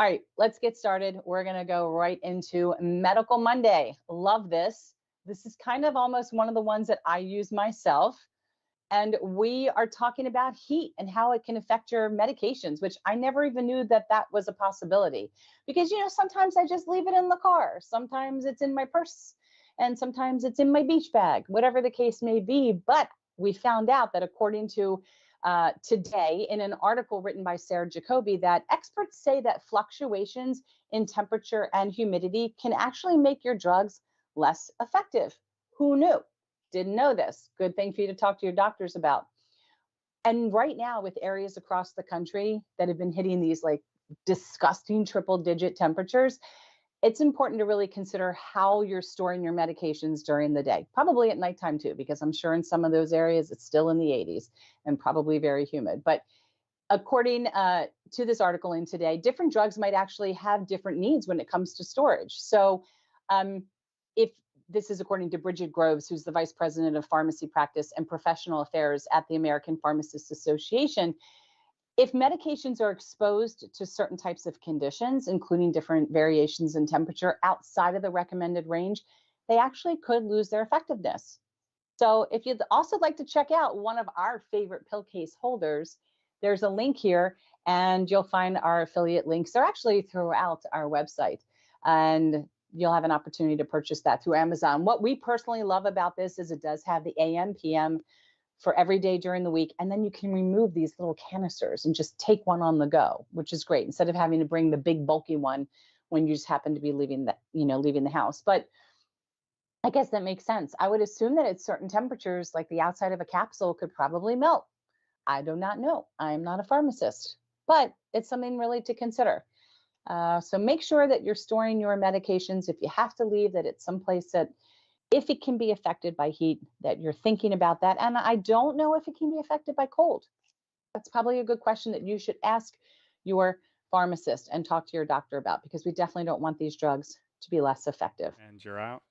All right, let's get started. We're going to go right into Medical Monday. Love this. This is kind of almost one of the ones that I use myself. And we are talking about heat and how it can affect your medications, which I never even knew that that was a possibility. Because, sometimes I just leave it in the car. Sometimes it's in my purse and sometimes it's in my beach bag, whatever the case may be. But we found out that according to today in an article written by Sarah Jacoby, that experts say that fluctuations in temperature and humidity can actually make your drugs less effective. Who knew? Didn't know this. Good thing for you to talk to your doctors about. And right now, with areas across the country that have been hitting these like disgusting triple digit temperatures, it's important to really consider how you're storing your medications during the day, probably at nighttime too, because I'm sure in some of those areas it's still in the 80s and probably very humid. But according to this article in Today, different drugs might actually have different needs when it comes to storage. So if this is according to Bridget Groves, who's the vice president of pharmacy practice and professional affairs at the American Pharmacists Association, if medications are exposed to certain types of conditions, including different variations in temperature outside of the recommended range, they actually could lose their effectiveness. So if you'd also like to check out one of our favorite pill case holders, there's a link here and you'll find our affiliate links. They're actually throughout our website and you'll have an opportunity to purchase that through Amazon. What we personally love about this is it does have the AM, PM, for every day during the week. And then you can remove these little canisters and just take one on the go, which is great, instead of having to bring the big bulky one when you just happen to be leaving the house. But I guess that makes sense. I would assume that at certain temperatures, like the outside of a capsule could probably melt. I do not know. I'm not a pharmacist, but it's something really to consider. So make sure that you're storing your medications. If you have to leave, that it's someplace that if it can be affected by heat, that you're thinking about that. And I don't know if it can be affected by cold. That's probably a good question that you should ask your pharmacist and talk to your doctor about, because we definitely don't want these drugs to be less effective. And you're out.